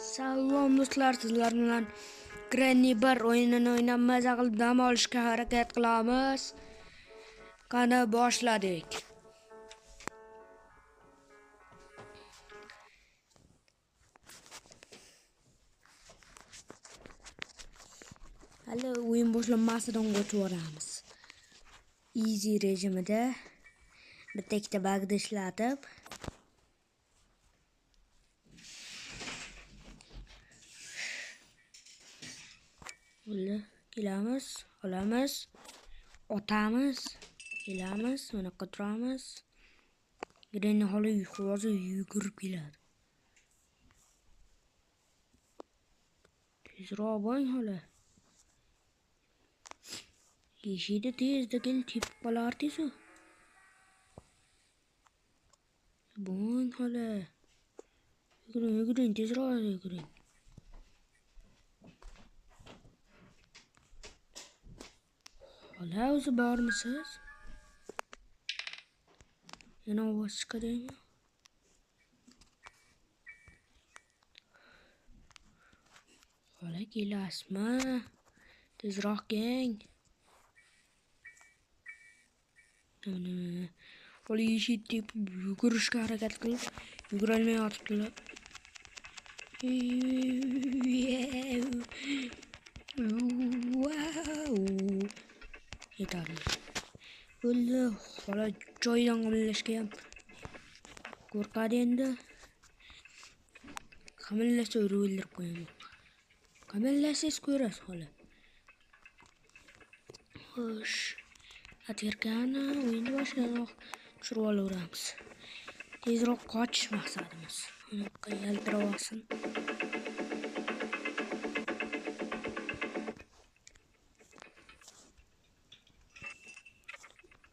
Salom do'stlar, sizlar bilan Granny bir o'yinini o'ynab maza qilib dam olishga harakat qilamiz. Qani boshladik. Hali o'yin boshlanmasidan o'tib boramiz. Easy rejimida bitta ikkita bagni ishlatib kelamiz, olamiz, otamiz, kelamiz, mana turamiz. Granny hali hozir yugurib keladi. Tezroq bo'ling hali. Eshikni tezda kelib tepib qolardingiz-ku. Bo'ling hali. Yuguring, tezroq yuguring. Hala o'zi bormisiz? Yana ovoz chiqadimi? Hala kelasizmi? Tezroq keling. Hala eshik tepib yugurishga harakat qilib, yugura olmay yotibdilar. Yetarli. Bo'ldi. Hala joyidan qimillashga ham qo'rqadi endi. Qimillashsa o'ldirib qo'yaman. Qimillashsangiz ko'rasiz hala. Xo'sh. Atverkani o'yinni boshlanoq tushirib olaveramiz. Tezroq qochish maqsadimiz. Unaqa yaltirab olsin.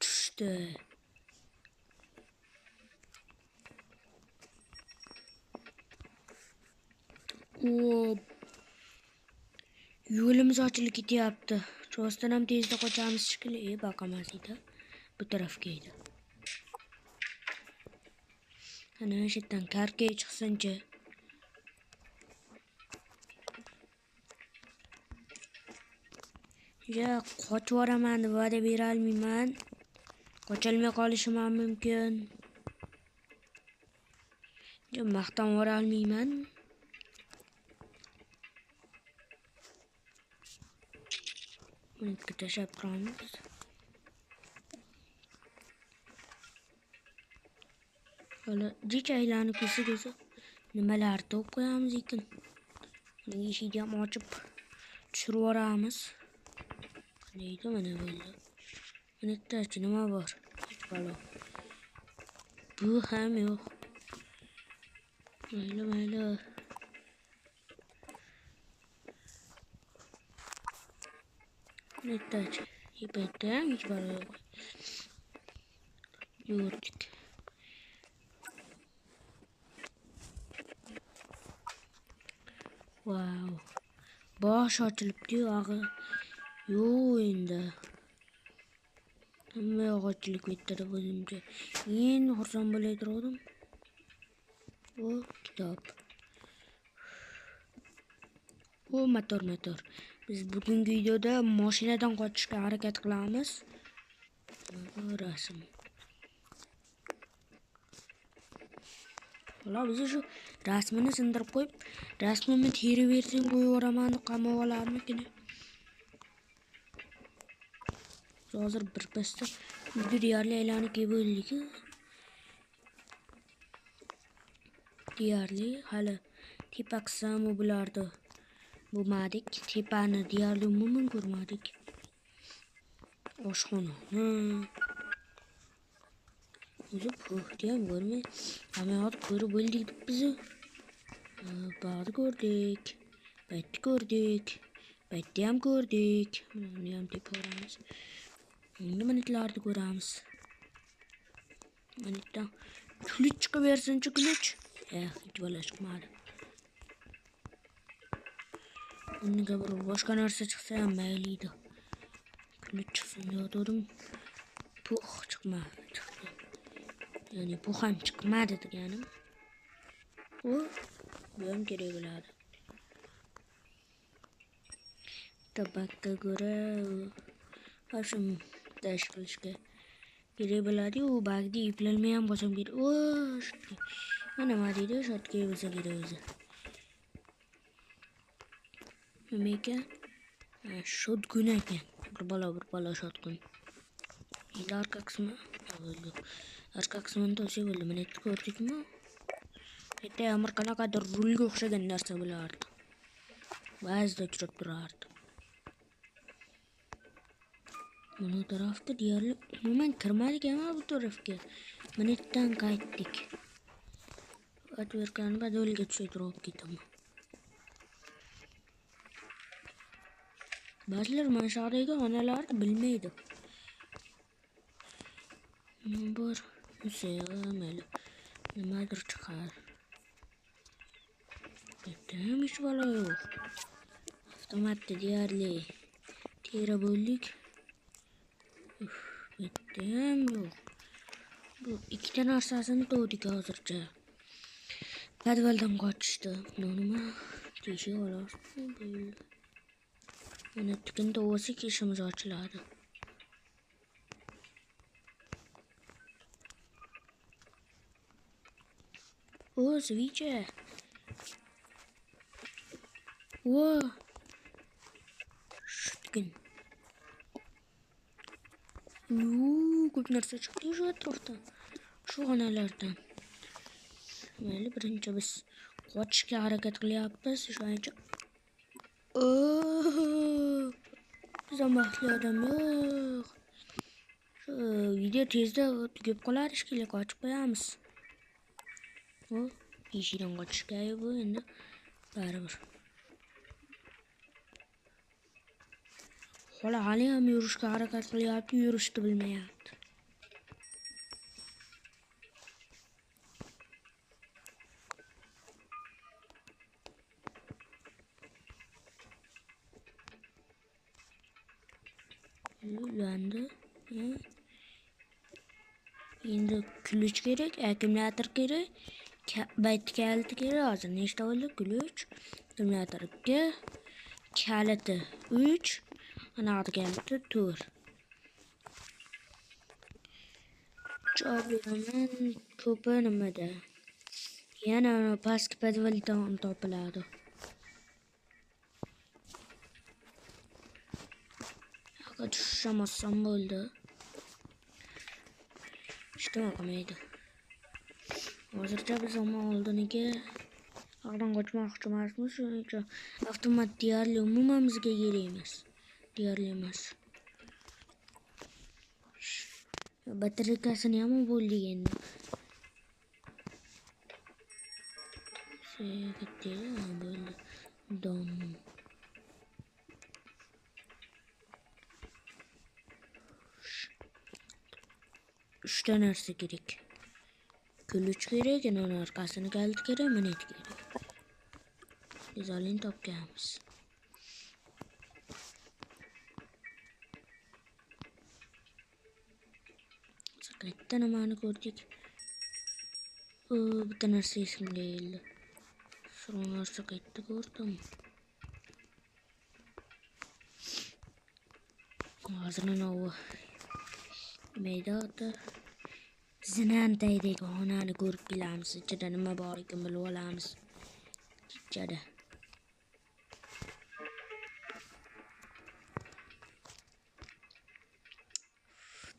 Tushdi. Yo'limiz ochilib ketyapti. Rostdan ham tezda qochamiz shekilli. Baqamas edi. Bu tarafga edi. Ana shu yerdan karkay chiqsinchi. Ja, qochib boraman deb va'da bera olmayman. Qocholmay qolishim ham mumkin. Ja, maqtan bora olmayman. Bunga tashlab turamiz. Hala jichaylarni ko'sa nimalar to'p qo'yamiz ekan. Uning eshigini ham ochib tushirib yuboramiz. Qanday mana bo'ldi. Bunaqachi nima bor? Balo. Bu ham yo'q. Mayli. Bunaqachi. Ipakda ham hech balo yo'q. Yurdik. Wow. Bosh ochilibdi, og'i. Yo'q endi. Hamma ochilib ketdi o'zimcha. Endi xursand bo'layotgandim. Bu kitob. Bu motor. Biz bugungi videoda mashinadan qochishga harakat qilamiz. Bu rasm. Hala biz shu rasmini sindirib qo'yib, rasmimni terib bersang qo'yib yuboraman, qamab olarmikin. Hozir birpasda uyga deyarli aylanib kelib bo'ldik. Deyarli hali tepa qisam bulardi. Bo'lmadik. Tepani deyarli umuman ko'rmadik. Oshxona. O'zi puhdi ham ko'rmay. Hamma ko'rib bo'ldik deb biz. Bari ko'rdik. Baytni ko'rdik. Baytni ham ko'rdik. Buni ham tepa olamiz. Endi minitlarni ko'ramiz. Minitdan kulich chiqib bersinchi kulich. Hech bola chiqmadi. Bunga bir boshqa narsa chiqsa ham mayli edi. Kulich chiqsin dedim. Puh chiqmadi. Ya'ni bu ham chiqmadi deganim. Bu ham kerak bo'ladi. tabakka ko'ra hoshim dash qilishga kerak bo'ladi. U bag'da eplanmay ham bo'lsam kerak. Mana nima deydi, shotga bo'lsa kerak o'zi. Nima ekan? Shotgun ekan. Bir balo shotgun. Endi orqa qismi bo'ldi. Orqa qismini to'sib bo'ldi. Mana endi ko'rdingmi? Bitta amir qanaqadir rulga o'xshagan narsa bo'lardi. Ba'zida uchrab turardi. Mana tarafga deyarli umuman kirmadik ama bu tarafga. Minutdan qaytdik. Atverkani badolga tushib turib ketaman. Ba'zilar mana shaqdagi onalarni bilmaydi. Bir mayli nimadir chiqar. Bittami ish bola yo'q. Avtomatda deyarli tera bo'ldik. Bittam yo'q. Bu ikkita narsasini to'dik hozircha. Podvaldan qochishdi. Nima? Teshik xolos. Mana tukinda o'zi ishimiz ochiladi. Свеча. Шуткин. Ko'p narsa chiqdi shu atrofdan. Shu xonalardan. Mayli, birinchi biz qochishga harakat qilyapmiz. Shuncha. Bizda baxtli odam yo'q. Shu video tezda tugab qolar, ishga qochib qo'yamiz. Eshikdan qochishga bu endi baribir. Xola hali ham yurishga harakat qilyapti, yurishni bilmayapti. Ulandi. Endi kulich kerak, akkumulyator kerak. Bayt kaliti kerak. Hozir nechta bo'ldi? Kulich, akkumulyator 2, kaliti 3, anaqa kaliti 4. Javob beraman, ko'pi nimada? Yana pastki podvaldan topiladi. Yo'q, tushamasam bo'ldi. İşte olmaydı. Hozircha biz ama oldiniga aqdan qochmoqchi emasmiz. Shuning uchun avtomat deyarli umuman bizga kerak emas. Deyarli emas. Batareykasini ham bo'ldik endi. Sevgitdi, bo'ldi. Dom. Uchta narsa kerak. Kulich kerak, yana orqasini kalit kerak, manet kerak. Izolin topganmiz. Qayerda nimani ko'rdik? Bitta narsa esimga keldi. Shu narsa qayerda ko'rdim? Hozir nima Meydada zinandaydek xonani ko'rib kelamiz. Ichida nima bor ekan bilib olamiz. Ichida.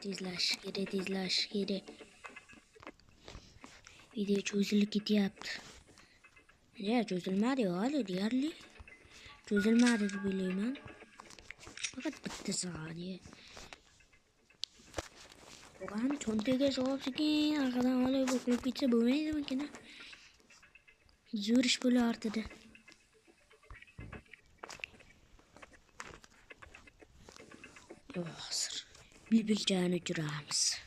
Tezlash kerak. Video cho'zilib ketyapti. Ya, cho'zilmadi hali deyarli. Cho'zilmadi deb o'ylayman. Faqat bitta soniya. Oğlan çöntege soğuk sikin arkadan alıyor bokulup gitse böyleydi makine. Zor iş böyle arttı. Hazır. Bülbülcağını uçurağımız.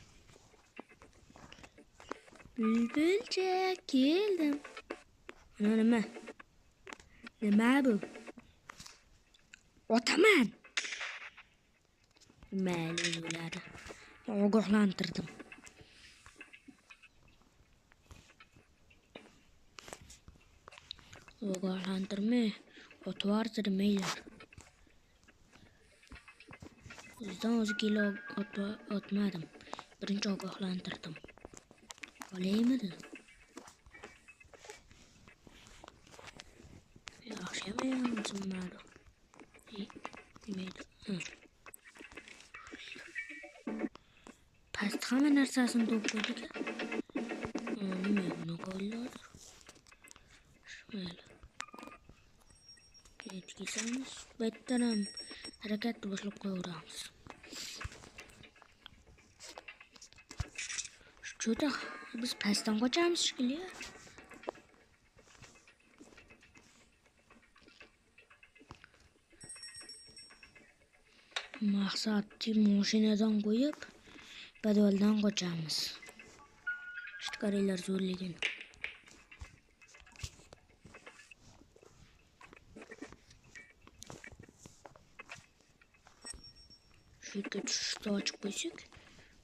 Bülbülcek geldim. Ana ne bu? Otaman. Mali uları. Ogohlantirdim. Ogohlantirmay, otvartirmaylar. O yüzden o kilo atmadım. Birinci ogohlantirdim. Olaymi dedim. Yaxshiyam chimmadi. Nimaydi? Pastga hamma narsasini to'p qo'ydik. Nima buni qo'yiladi? Mayli. Yetkazamiz. Bu yerdan ham harakatni boshlab qo'yaveramiz. Juda biz pastdan qochamiz shekilli. Maqsadni mashinadan qo'yib, podvaldan qochamiz. İşte qaranglar zo'rligini. Shu yerga tushishni ochib qo'ysak,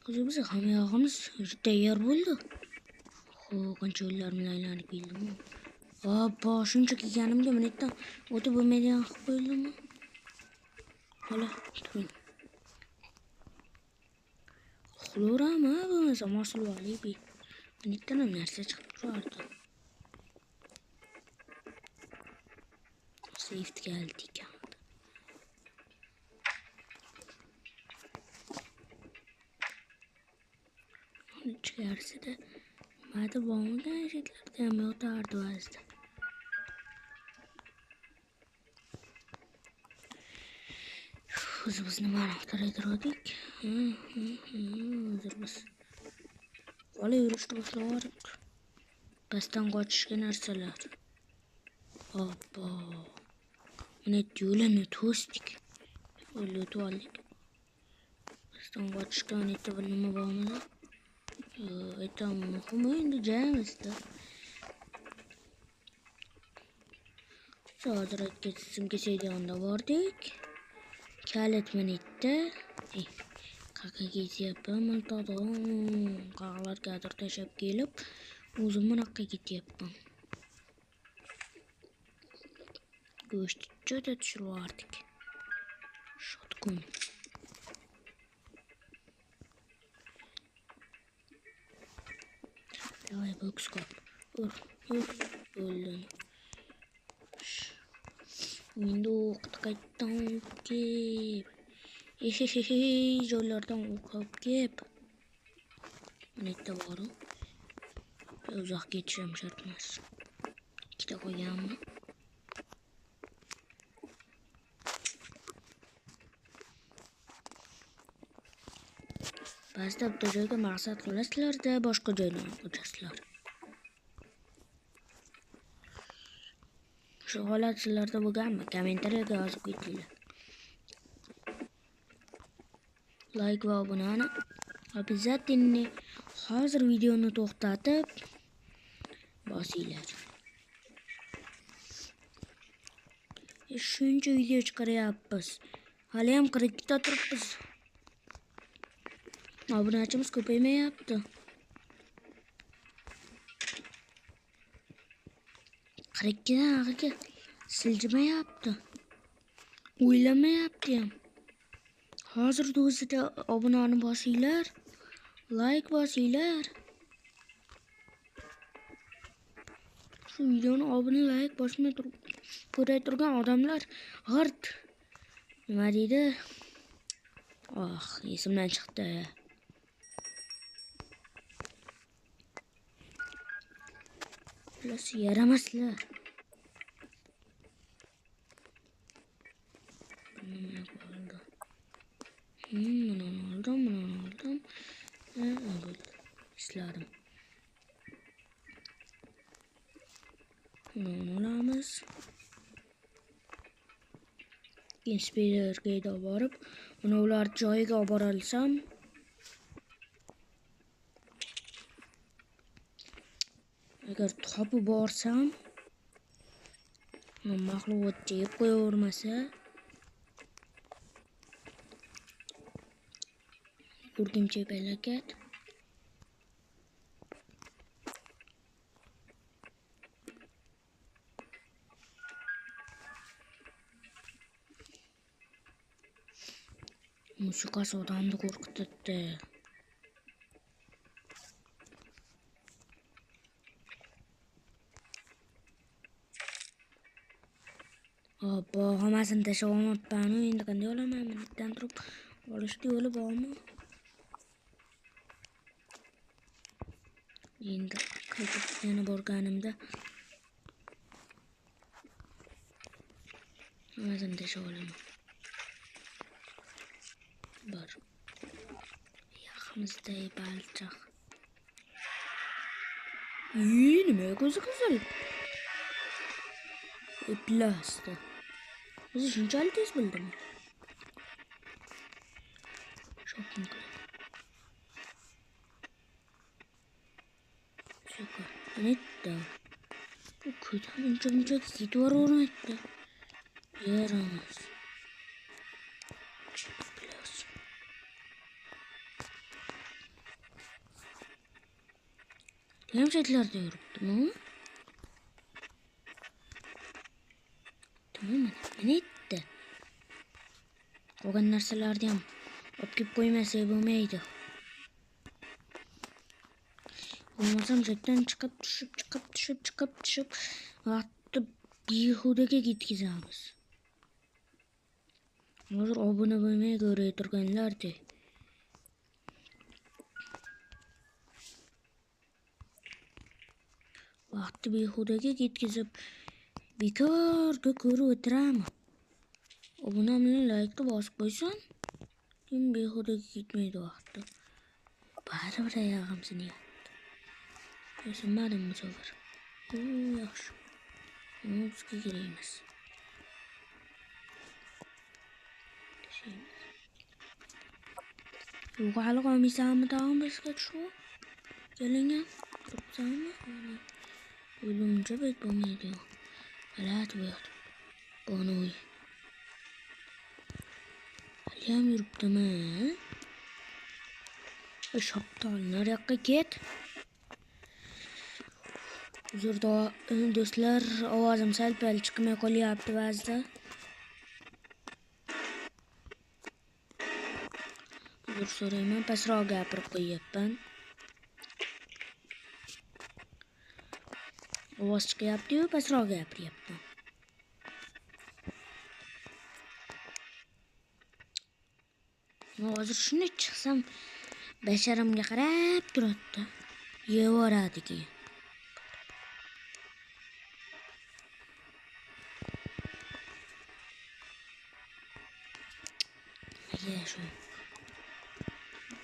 o'zimiz hamyog'imiz tayyor bo'ldi. Xo'p, qancha yo'llar bilan aylanib keldim. Hoppa, shuncha kelganimga minutdan o'tib bo'lmaydigan qilib qo'yildimi? Hala, turing. Uxlayverami, bo'lmasa mosul olib. Minutdan ham narsa chiqib turardi. Safety geldi ekan. İçerisinde madem olmadan şeyler de otardı vazda. Biz nima anahtaraydirdik? Hozir Valla yurishni boshladik. Pastdan qochishga narsalar. Hoppa. Mana yo'lini to'sdik. O'tib oldik. Pastdan qochishga netta bir nima bormi? Aytam muhimi endi jamizda. So'drat simkasaydiganda bordik. Kalit minitda. Qaqa ketyapman, miltodon. Qaqlargadir tashab kelib, o'zim bunaqa ketyapman. Go'sht juda tushirardik. Shotgun. Давай бокскоп. Öldün. Şimdi okutaydan kep. Yollardan okuyup kep. Nette var o. Uzak geçeceğim şartmaz. İki de koyayım mı? Bazıda bir joyga maqsad qilasizlar da boshqa joydan o'tasizlar. Shu holat sizlarda bo'lganmi? Kommentariyaga yozib ketinglar. Like va obunani обязательно hozir videoni to'xtatib bosinglar. Shuncha video chiqaryapmiz. Hali ham 42 ta turibmiz. Obunachimiz ko'paymayapti. 42 dan ag'iga siljimayapti. O'ylamayapti ham. Hozirda o'zida obunani bosinglar, like bosinglar. Shu videoni obuna like bosmay turib ko'ray turgan odamlar g'irt. Nima deydi? Esimdan chiqdi. Nasıl yaramaslar. Bunu aldım. İşlerim. Bunu alamiz. Inspirerga borib, uni ular joyiga olib boralsam, agar topib borsam, mag'lubiyat yeb qo'yavermasa, urgimchi belakat. Musiqasi odamni qo'rqitadi. Hoppa, hammasini tashlab olmabman. Endi qanday olaman? Bundan turib olishga yo'li bormi? Endi qaytib yana borganimda hammasini tashlab olaman. Bor. Yaximizda balchiq. Nima ko'zi qizil? Plastik. O'zi shunchalik tez bildimi? Shopping qilib. Shaka. Netta. Bu ko'ta buncha ketavermayapti. Yaramas. Hem şeylerde yürüttüm. Tamam mı? Ne etti? O kadar narsalardı ham. Opkip koymasa bo'lmaydi. Olmasam jetdan chiqib tushib vaqtni behudaga ketkazamiz. Hozir obuna bo'lmay ko'ray turganlardi. Vaqtni behudaga ketkazib bekorga ko'rib o'tiraman. Obuna bilan like bosib qo'ysan, kim behudaga ketmaydi vaqtda. Baribir oyog'im sinayapti. Sinmadim bu safar. Yaxshi. Bizga kerak emas. Yo'q, hali qolmaysanmi tag'in bizga shu? Kelingan. Turibsanmi? O'limcha bet bo'lmaydi. G'alati bo'ldi. Bonoy. Haliyam yuribdimi? Shoptal, nariyoqqa ket. Uzr do'stlar, ovozim sal-pal chiqmay qolyapti ba'zida. Uzr so'rayman, pastroq gapirib qo'yyapman. Ovoz chiqyapti-yu, pastroq gapiryapman. Hozir shuni chiqsam, basharamga qarab turadi. Yevoradi keyin. Nega shu?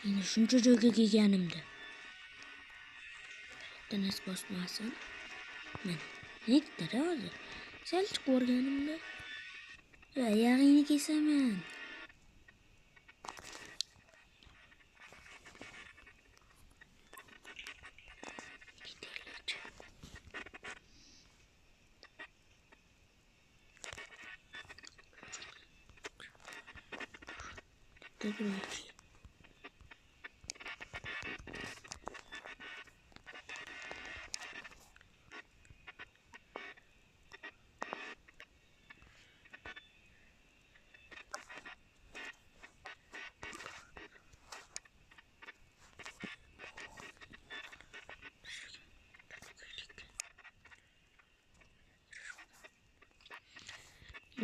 Endi shuncha joyga kelganimda. Tanas bosmasin. Mana, nektar hozir. Sal chiqib o'rganimda. Oyog'ingni kesaman.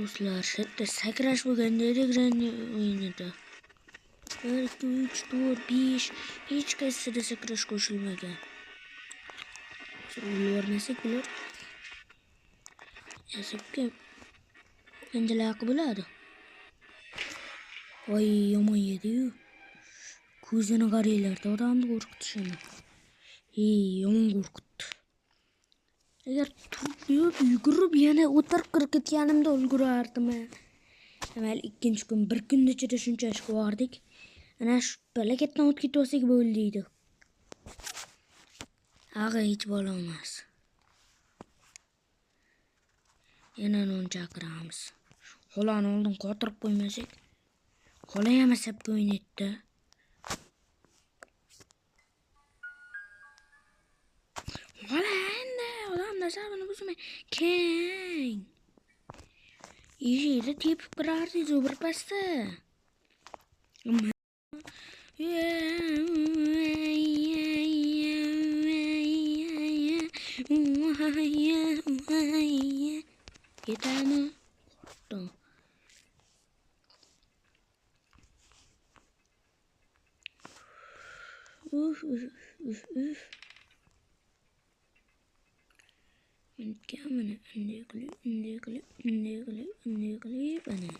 Do'stlar, shetda sakrash bo'lganda ekranni o'yinida 1, 2, 3, 4, 5 hech qaysida sakrash qo'shilmagan. O'ylavermasak bular yasabga qanchalar bo'ladi. Voy, yomon yedi-yu. Ko'zini qaranglar, odamni qo'rqitishini. Yomon qo'rqitdi. Agar turib yugurib yana o'tirib kirib ketganimda ulgurardim. Amal ikkinchi kun, bir kun ichida shuncha ish qildik. Ana shu palakatdan o'tib ketsak bo'ldi. Ag'a hech bo'lolmas. Yana non chaqiramiz. Xolani oldin qotirib qo'ymasak, xola ham asabga o'ynaydi. Xola endi odamlar sabini buzmay keng. Eshikda tepib kirardingiz birpasda. Yeter mi? Tamam. Üf. Bana.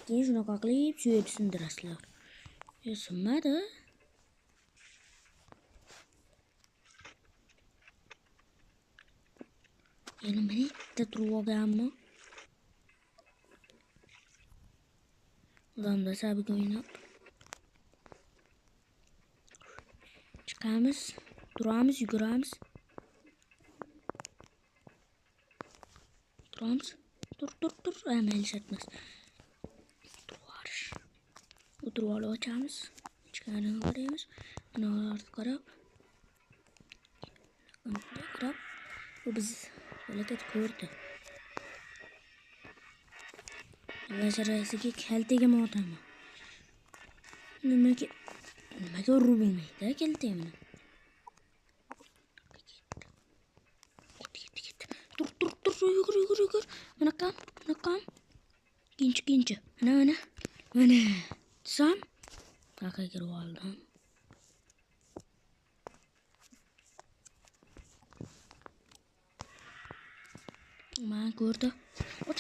Keyin shunaqa qilib suyib sindirasizlar. Sinmadi. Yana men bitta turib olganmi? Odamda sabit o'ynab. Chiqamiz, turamiz, yuguramiz. Turamiz. Tur. Amayli shatmas. Turarish. O'tirib olib ochamiz. Ichkarini qaraymiz. Analarni qarab. Bu biz harakat ko'rdi. Basharasiga kaltaga motaman. Nimaga urib bo'lmaydi kaltamni? Ketdi. Tur. Yugur. Mana qam. Kinchi. Mana. Sam. Qaqa kirib oldim. Mana ko'rdi. Och.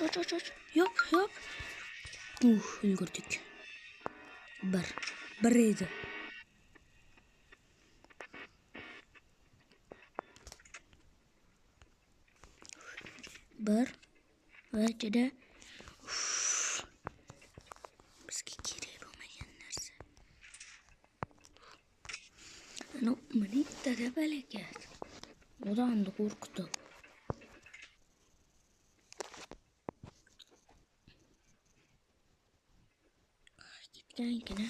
Yop. Yugurdik. Bir edi. Bir va ichida bizga kerak bo'lmagan narsa. Ana bitta balakat. Odamni qo'rqitib. Ketgankina.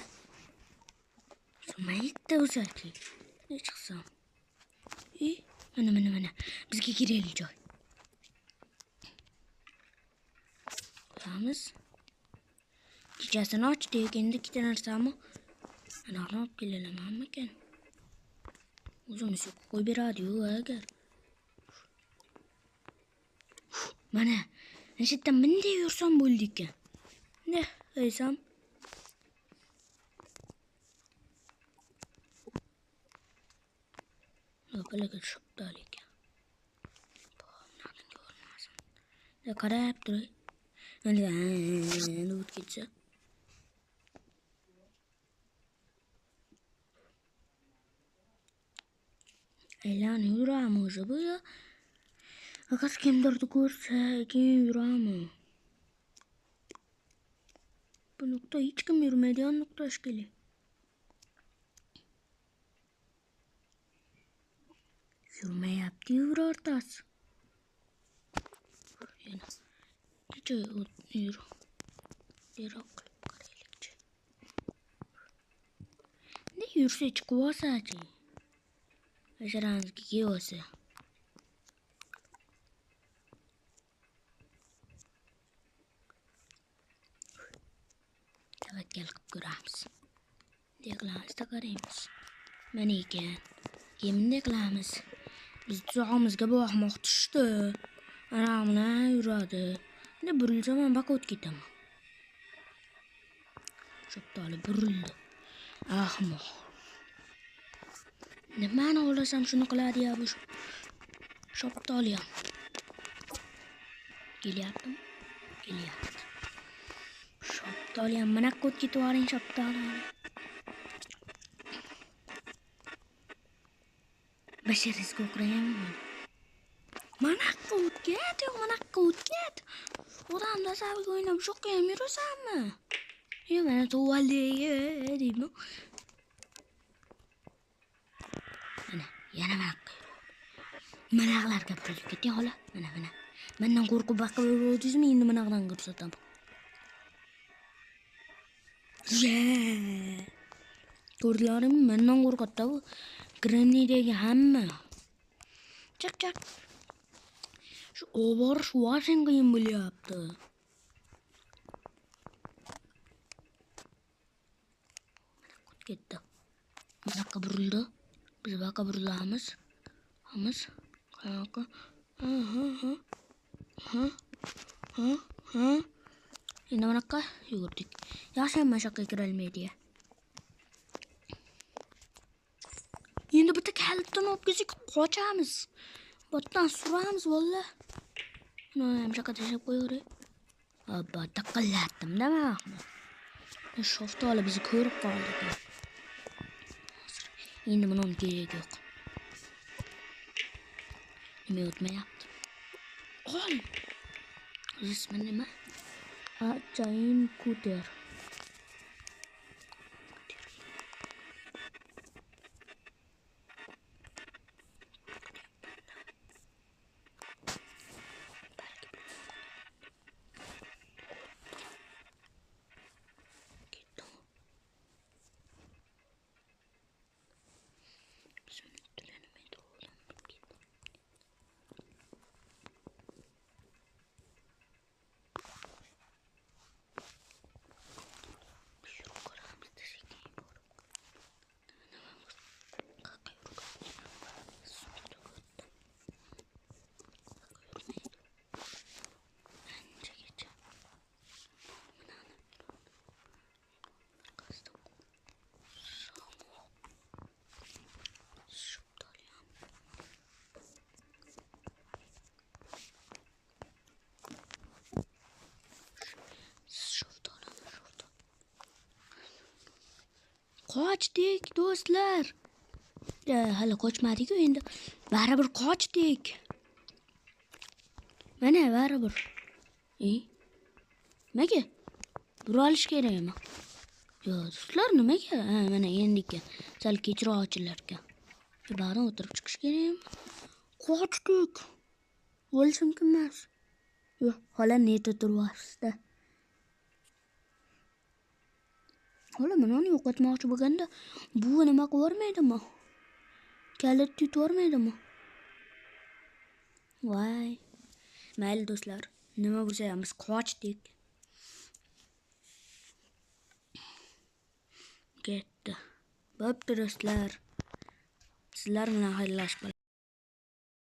Mayda o'zaki. Ne chiqsam? Mana. Bizga kerakli joy. Qo'yamiz. Kechasini ochdik. Endi ikkita narsami? Ana olib kelaman ekan. O'zimiz qo'yib beradi-yu agar. Mana. Nechta bunday yursam bo'ldi ekan. Ne qo'ysam? Balaga shubtali ekan. Bunaqangi bo'lmasin. Qarab turay. Endi o'tib ketsa. Aylanib yuramiz bu. Agar kimdirni ko'rsa, keyin yuramiz. Bu nuqta hech kim yurmaydigan nuqta shekilli. Yurmayapti birortasi. Yana kecha yur. Deroq qilib qaraylikchi. Ne yursa chiqib olsa-chi. Basharamizga kelsa. Tavakkal qilib ko'ramiz. Deqlamiz qaraymiz. Mana ekan. Kimni qilamiz? Biz tuzog'imizga boqmoq tushdi. Ana bilan yuradi. Ne burilsa men baqot ketaman. Shoptali burildi. Ahmoq. Nimani olasam shuni qiladi ya bu shoptali ham. Kelyapti. Shoptali ham mana qot ketib oling shoptali. Basharizga o'qrayapman. Mana qut. Odamda sabit o'ynab shoqqa ham yurasanmi? Mana tuvalli deymi? Mana yana manaqlarga qo'yib ketdi xola. Mana. Mendan qo'rqib baqib o'tizmi endi manaqdan ko'rsataman. Ko'rdilarmi? Mendan qo'rqatdi bu. Granidagi hamma. Chaq. Shu ovorish vashin qiyin bo'lyapti. Ketdi. Bunaqa burildi. Biz bunaqa burilamiz. Hamiz. Qayoqqa? Ha. Endi bunaqa yugurdik. Yaxshi ham mashaqqa kirolmaydi. Endi bitta kalitdan o'tkazib qochamiz. Botdan suramiz valla. Buni ham shaqa tashlab qo'yaylik. Abba, taqillatdim-da men. Shoftoli bizni ko'rib qoldi. Endi buni keragi yo'q. Nima o'tmayapti? Ol. Ismi nima? Ajayin Kuter. Qochdik do'stlar. Hali qochmadik-ku endi. Baribir qochdik. Mana baribir. Nimaga? Bura olish kerakmi? Yo'q, do'stlar nimaga? Mana endi ekan. Sal kechroq ochillar ekan. Bari o'tirib chiqish kerakmi? Qochdik. O'lish mumkin emas. Yo'q, hala neta turyapti. Hala meni yo'qotmoqchi bo'lganda bu nima qilib yormaydimi? Kalit tutib yormaydimi? Voy. Mayli do'stlar, nima bo'lsa ham biz qochdik. Ketdi. Bo'pti do'stlar. Sizlar bilan xayrlashib